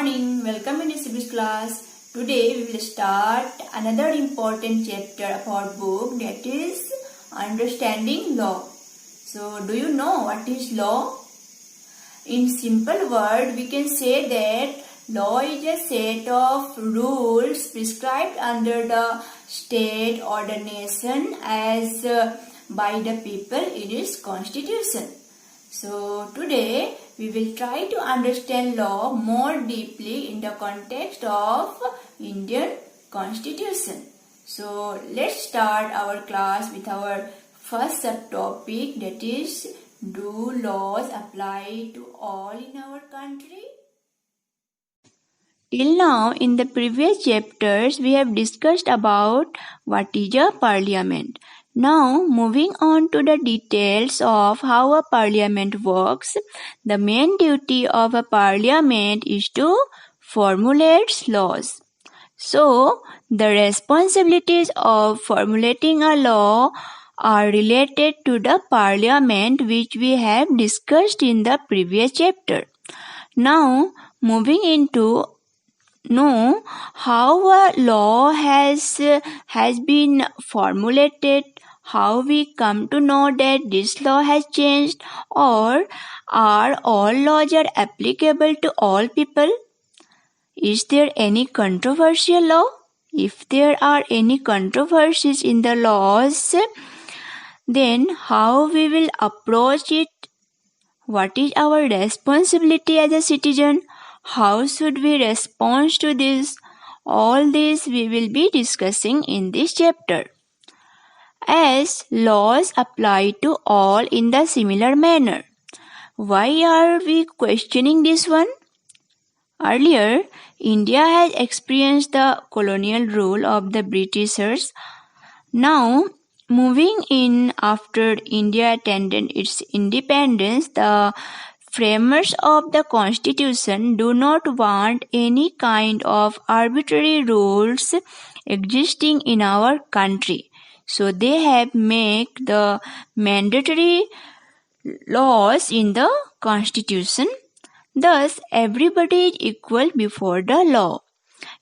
morning, welcome in Civics class. Today we will start another important chapter of our book, that is understanding law. So do you know what is law? In simple word we can say that law is a set of rules prescribed under the state or the nation as by the people in its constitution. So today we will try to understand law more deeply in the context of Indian Constitution. So let's start our class with our first subtopic, that is, do laws apply to all in our country? Till now, in the previous chapters, we have discussed about what is a parliament. Now, moving on to the details of how a parliament works, the main duty of a parliament is to formulate laws. So, the responsibilities of formulating a law are related to the parliament, which we have discussed in the previous chapter. Now, moving into know how a law has been formulated, how we come to know that this law has changed, or are all laws are applicable to all people? Is there any controversial law? If there are any controversies in the laws, then how we will approach it? What is our responsibility as a citizen? How should we respond to this? All this we will be discussing in this chapter. As laws apply to all in the similar manner. Why are we questioning this one? Earlier, India has experienced the colonial rule of the Britishers. Now, moving in after India attained its independence, the framers of the Constitution do not want any kind of arbitrary rules existing in our country. So they have made the mandatory laws in the Constitution. Thus, everybody is equal before the law.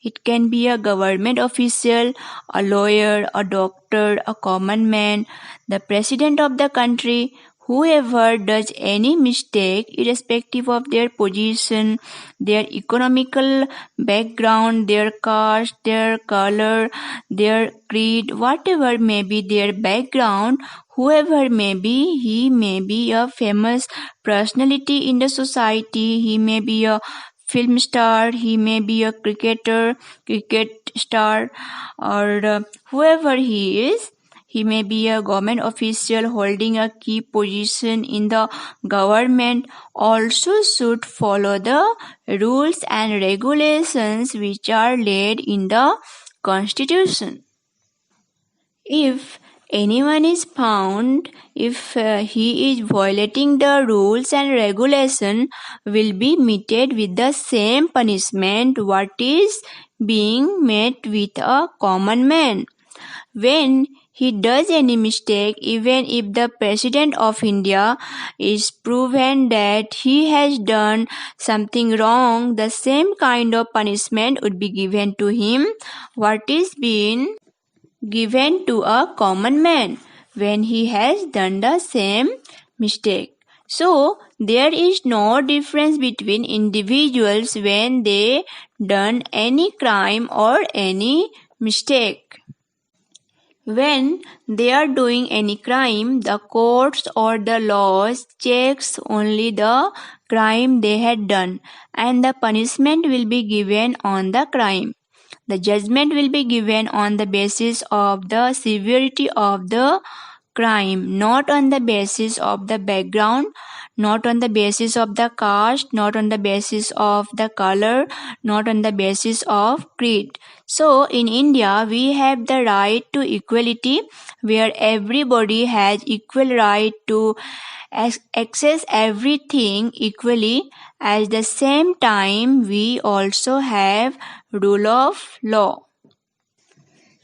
It can be a government official, a lawyer, a doctor, a common man, the president of the country. Whoever does any mistake, irrespective of their position, their economical background, their caste, their color, their creed, whatever may be their background, whoever may be, he may be a famous personality in the society, he may be a film star, he may be a cricket star, or whoever he is. He may be a government official holding a key position in the government, also should follow the rules and regulations which are laid in the Constitution. If anyone is found, if he is violating the rules and regulation, will be meted with the same punishment what is being met with a common man. When he does any mistake, even if the President of India is proven that he has done something wrong, the same kind of punishment would be given to him what is being given to a common man when he has done the same mistake. So, there is no difference between individuals when they done any crime or any mistake. When they are doing any crime, the courts or the laws checks only the crime they had done, and the punishment will be given on the crime. The judgment will be given on the basis of the severity of the crime, not on the basis of the background, not on the basis of the caste, not on the basis of the color, not on the basis of creed. So, in India, we have the right to equality, where everybody has equal right to access everything equally. At the same time, we also have rule of law.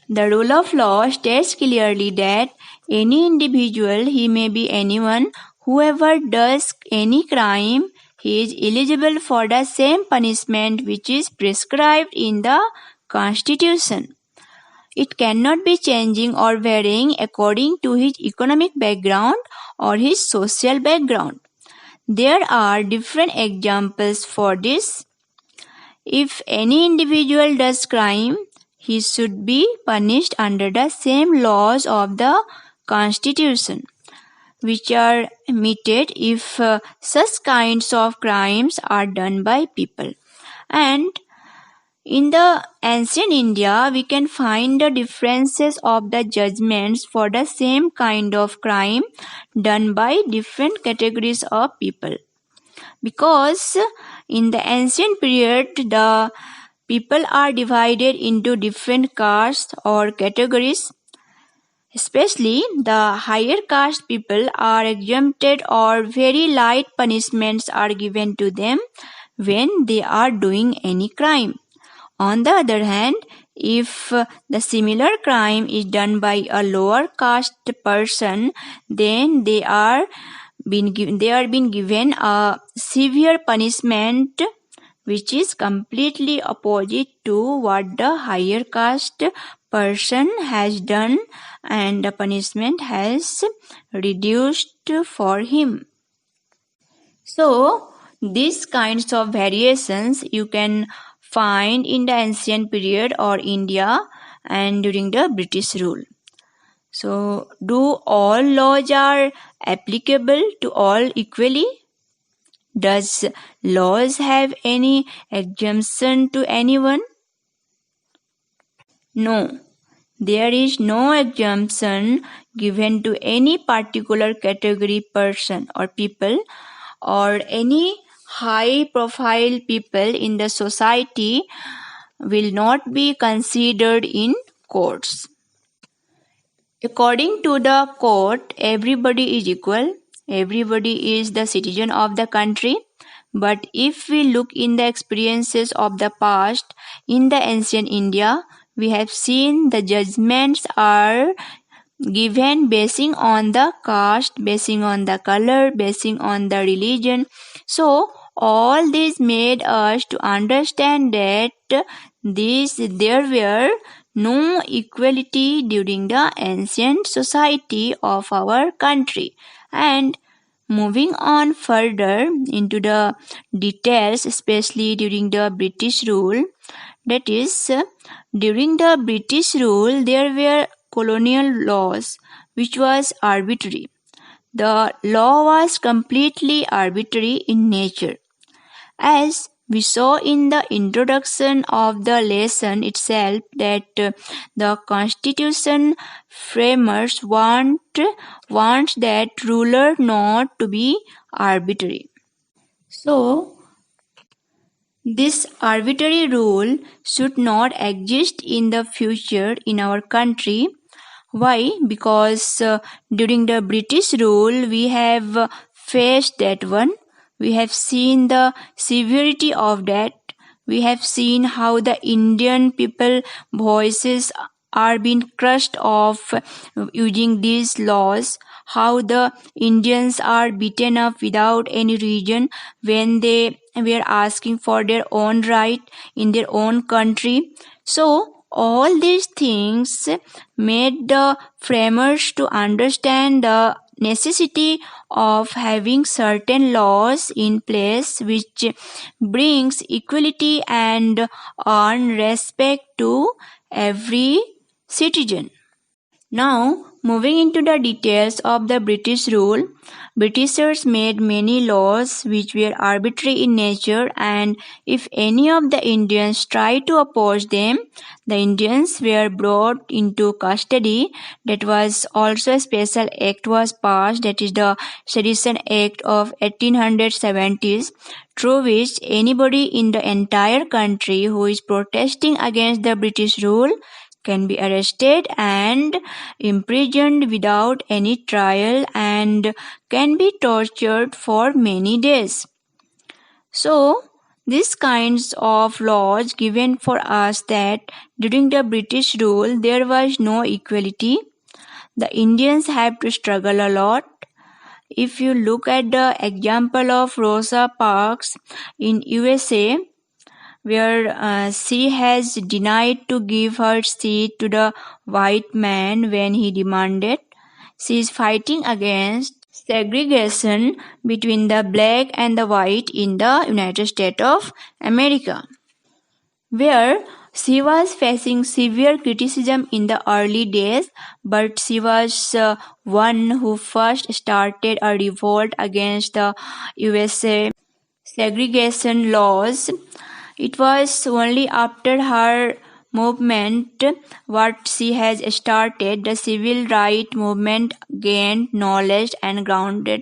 The rule of law states clearly that any individual, he may be anyone, whoever does any crime he is eligible for the same punishment which is prescribed in the Constitution. It cannot be changing or varying according to his economic background or his social background. There are different examples for this. If any individual does crime, he should be punished under the same laws of the Constitution, which are meted if such kinds of crimes are done by people. And in the ancient India, we can find the differences of the judgments for the same kind of crime done by different categories of people. Because in the ancient period, the people are divided into different castes or categories. Especially the higher caste people are exempted or very light punishments are given to them when they are doing any crime. On the other hand, if the similar crime is done by a lower caste person, then they are being given a severe punishment which is completely opposite to what the higher caste person has done, and the punishment has reduced for him. So, these kinds of variations you can find in the ancient period or India and during the British rule. So, do all laws are applicable to all equally? Does laws have any exemption to anyone? No, there is no exemption given to any particular category person or people or any high profile people in the society will not be considered in courts. According to the court, everybody is equal, everybody is the citizen of the country. But if we look in the experiences of the past in the ancient India, we have seen the judgments are given basing on the caste, basing on the color, basing on the religion. So all this made us to understand that there were no equality during the ancient society of our country. And moving on further into the details, especially during the British rule, that is, during the British rule, there were colonial laws which was arbitrary. The law was completely arbitrary in nature. As we saw in the introduction of the lesson itself that the Constitution framers want that ruler not to be arbitrary. So, this arbitrary rule should not exist in the future in our country. Why? Because during the British rule, we have faced that one. We have seen the severity of that. We have seen how the Indian people voices are being crushed off using these laws, how the Indians are beaten up without any reason when they were asking for their own right in their own country. So all these things made the framers to understand the necessity of having certain laws in place which brings equality and earn respect to every citizen. Now, moving into the details of the British rule, Britishers made many laws which were arbitrary in nature, and if any of the Indians tried to oppose them, the Indians were brought into custody. That was also a special act was passed, that is the Sedition Act of 1870s, through which anybody in the entire country who is protesting against the British rule can be arrested and imprisoned without any trial and can be tortured for many days. So, these kinds of laws given for us that during the British rule there was no equality. The Indians had to struggle a lot. If you look at the example of Rosa Parks in USA, where she has denied to give her seat to the white man when he demanded, she is fighting against segregation between the black and the white in the United States of America, where she was facing severe criticism in the early days, but she was one who first started a revolt against the USA segregation laws. It was only after her movement, what she has started, the civil rights movement gained knowledge and grounded,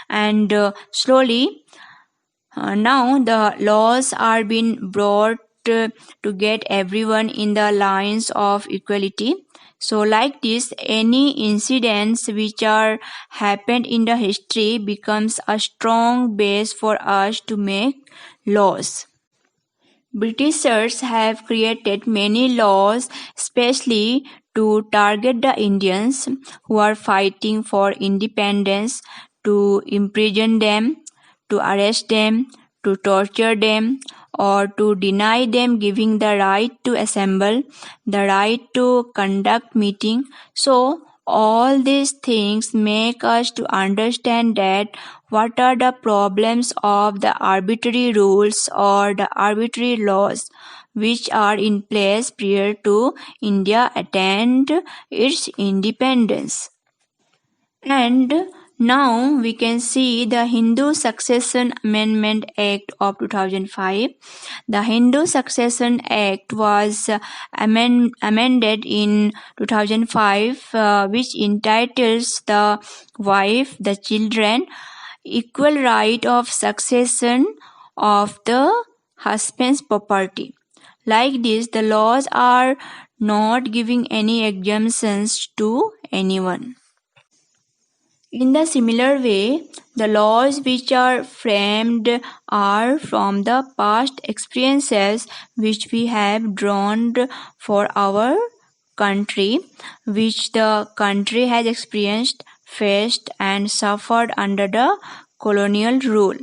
and slowly now the laws are being brought to get everyone in the lines of equality. So like this, any incidents which are happened in the history becomes a strong base for us to make laws. Britishers have created many laws especially to target the Indians who are fighting for independence, to imprison them, to arrest them, to torture them, or to deny them giving the right to assemble, the right to conduct meeting. So all these things make us to understand that what are the problems of the arbitrary rules or the arbitrary laws which are in place prior to India attained its independence. And now we can see the Hindu Succession Amendment Act of 2005. The Hindu Succession Act was amended in 2005, which entitles the wife, the children, equal right of succession of the husband's property. Like this, the laws are not giving any exemptions to anyone. In the similar way, the laws which are framed are from the past experiences which we have drawn for our country, which the country has experienced, faced, and suffered under the colonial rule.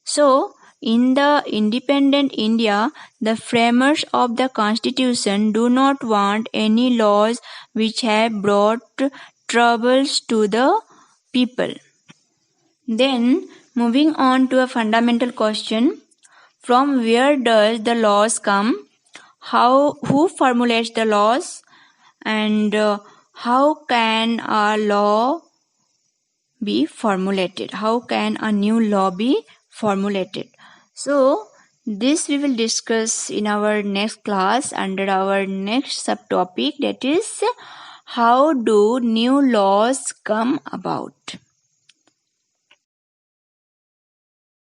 So, in the independent India, the framers of the constitution do not want any laws which have brought troubles to the people. Then, moving on to a fundamental question, from where does the laws come? Who formulates the laws? And how can a law be formulated? How can a new law be formulated? So, this we will discuss in our next class under our next subtopic, that is, how do new laws come about?